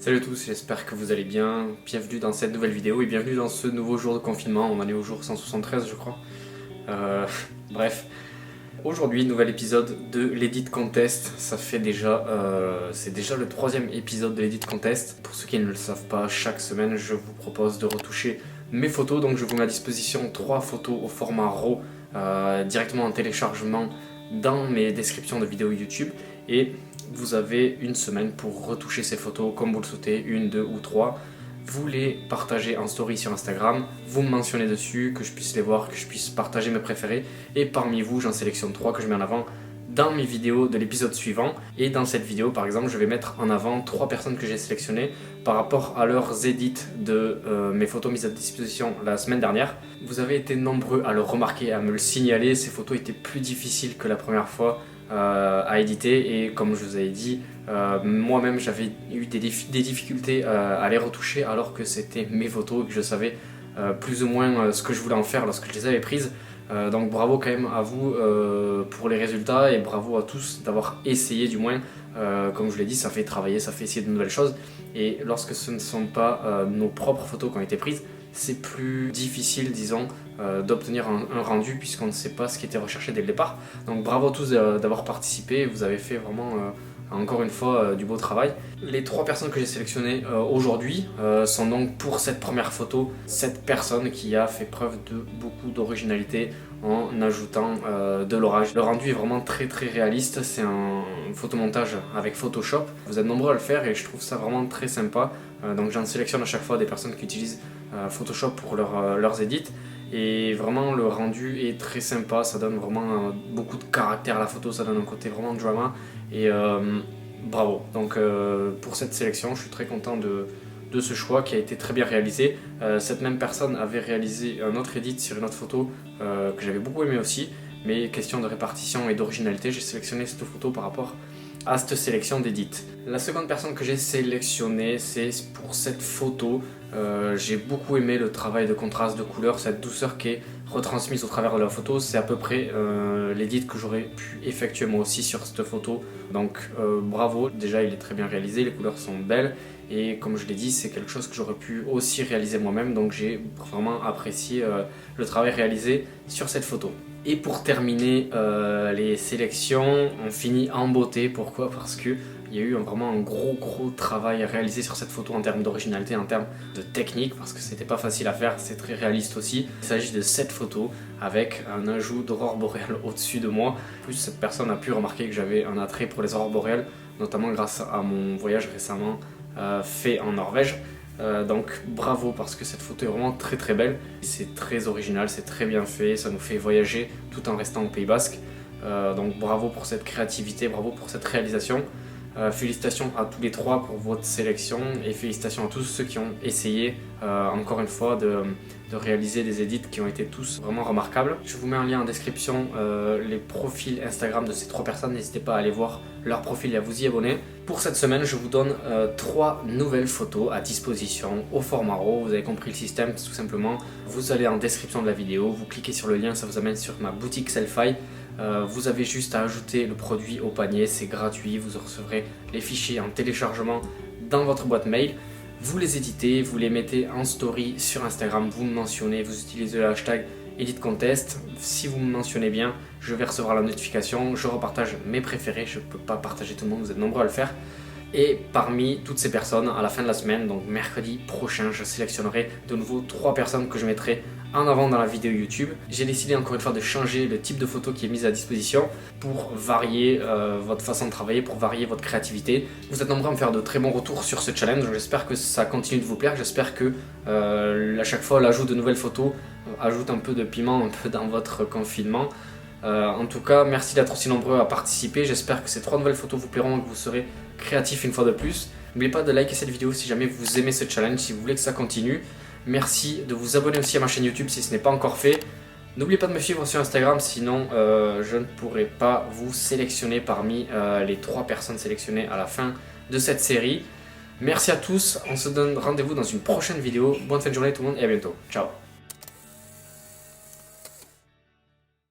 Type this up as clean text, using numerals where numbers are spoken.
Salut à tous, j'espère que vous allez bien. Bienvenue dans cette nouvelle vidéo et bienvenue dans ce nouveau jour de confinement. On en est au jour 173 je crois. Euh, bref, aujourd'hui nouvel épisode de l'Edit Contest. Ça fait déjà, c'est déjà le troisième épisode de l'Edit Contest. Pour ceux qui ne le savent pas, chaque semaine je vous propose de retoucher mes photos. Donc je vous mets à disposition 3 photos au format RAW directement en téléchargement dans mes descriptions de vidéos YouTube. Et vous avez une semaine pour retoucher ces photos comme vous le souhaitez, 1, 2 ou 3. Vous les partagez en story sur Instagram, vous me mentionnez dessus, que je puisse les voir, que je puisse partager mes préférés. Et parmi vous, j'en sélectionne 3 que je mets en avant dans mes vidéos de l'épisode suivant. Et dans cette vidéo, par exemple, je vais mettre en avant 3 personnes que j'ai sélectionnées par rapport à leurs edits de mes photos mises à disposition la semaine dernière. Vous avez été nombreux à le remarquer, à me le signaler. Ces photos étaient plus difficiles que la première fois à éditer, et comme je vous avais dit, moi-même j'avais eu des difficultés à les retoucher alors que c'était mes photos et que je savais plus ou moins ce que je voulais en faire lorsque je les avais prises. Donc bravo quand même à vous pour les résultats, et bravo à tous d'avoir essayé du moins. Comme je vous l'ai dit, ça fait travailler, ça fait essayer de nouvelles choses, et lorsque ce ne sont pas nos propres photos qui ont été prises, c'est plus difficile, disons, d'obtenir un rendu puisqu'on ne sait pas ce qui était recherché dès le départ. Donc bravo à tous d'avoir participé, vous avez fait vraiment encore une fois du beau travail. Les 3 personnes que j'ai sélectionnées aujourd'hui sont donc pour cette première photo, cette personne qui a fait preuve de beaucoup d'originalité en ajoutant de l'orage. Le rendu est vraiment très réaliste, c'est un photomontage avec Photoshop. Vous êtes nombreux à le faire et je trouve ça vraiment très sympa. Donc j'en sélectionne à chaque fois des personnes qui utilisent Photoshop pour leurs edits. Et vraiment le rendu est très sympa, ça donne vraiment beaucoup de caractère à la photo, ça donne un côté vraiment drama. Et bravo, donc pour cette sélection, je suis très content de ce choix qui a été très bien réalisé. Cette même personne avait réalisé un autre edit sur une autre photo que j'avais beaucoup aimé aussi, mais question de répartition et d'originalité, j'ai sélectionné cette photo par rapport à cette sélection d'édits. La seconde personne que j'ai sélectionnée, c'est pour cette photo. J'ai beaucoup aimé le travail de contraste, de couleur, cette douceur qui est retransmise au travers de la photo. C'est à peu près l'édit que j'aurais pu effectuer moi aussi sur cette photo. Donc bravo, déjà il est très bien réalisé, les couleurs sont belles, et comme je l'ai dit, c'est quelque chose que j'aurais pu aussi réaliser moi-même. Donc j'ai vraiment apprécié le travail réalisé sur cette photo. Et pour terminer les sélections, on finit en beauté. Pourquoi ? Parce qu'il y a eu vraiment un gros travail réalisé sur cette photo en termes d'originalité, en termes de technique, parce que c'était pas facile à faire, c'est très réaliste aussi. Il s'agit de cette photo avec un ajout d'aurore boréale au-dessus de moi. En plus, cette personne a pu remarquer que j'avais un attrait pour les aurores boréales, notamment grâce à mon voyage récemment fait en Norvège. Donc bravo, parce que cette photo est vraiment très belle, c'est très original, c'est très bien fait, ça nous fait voyager tout en restant au Pays Basque. Donc bravo pour cette créativité, bravo pour cette réalisation. Félicitations à tous les 3 pour votre sélection, et félicitations à tous ceux qui ont essayé encore une fois de réaliser des edits qui ont été tous vraiment remarquables. Je vous mets un lien en description, les profils Instagram de ces 3 personnes, n'hésitez pas à aller voir leur profil et à vous y abonner. Pour cette semaine, je vous donne 3 nouvelles photos à disposition au format RAW. Vous avez compris le système, tout simplement. Vous allez en description de la vidéo, vous cliquez sur le lien, ça vous amène sur ma boutique Sellfy. Vous avez juste à ajouter le produit au panier, c'est gratuit, vous recevrez les fichiers en téléchargement dans votre boîte mail. Vous les éditez, vous les mettez en story sur Instagram, vous me mentionnez, vous utilisez le hashtag EditContest. Si vous me mentionnez bien, je vais recevoir la notification, je repartage mes préférés, je ne peux pas partager tout le monde, vous êtes nombreux à le faire. Et parmi toutes ces personnes, à la fin de la semaine, donc mercredi prochain, je sélectionnerai de nouveau 3 personnes que je mettrai en avant dans la vidéo YouTube. J'ai décidé encore une fois de changer le type de photo qui est mise à disposition pour varier votre façon de travailler, pour varier votre créativité. Vous êtes nombreux à me faire de très bons retours sur ce challenge, j'espère que ça continue de vous plaire, j'espère que à chaque fois l'ajout de nouvelles photos ajoute un peu de piment un peu dans votre confinement. En tout cas, merci d'être aussi nombreux à participer, j'espère que ces 3 nouvelles photos vous plairont et que vous serez créatifs une fois de plus. N'oubliez pas de liker cette vidéo si jamais vous aimez ce challenge, si vous voulez que ça continue. Merci de vous abonner aussi à ma chaîne YouTube si ce n'est pas encore fait. N'oubliez pas de me suivre sur Instagram, sinon je ne pourrai pas vous sélectionner parmi les 3 personnes sélectionnées à la fin de cette série. Merci à tous, on se donne rendez-vous dans une prochaine vidéo. Bonne fin de journée tout le monde et à bientôt. Ciao.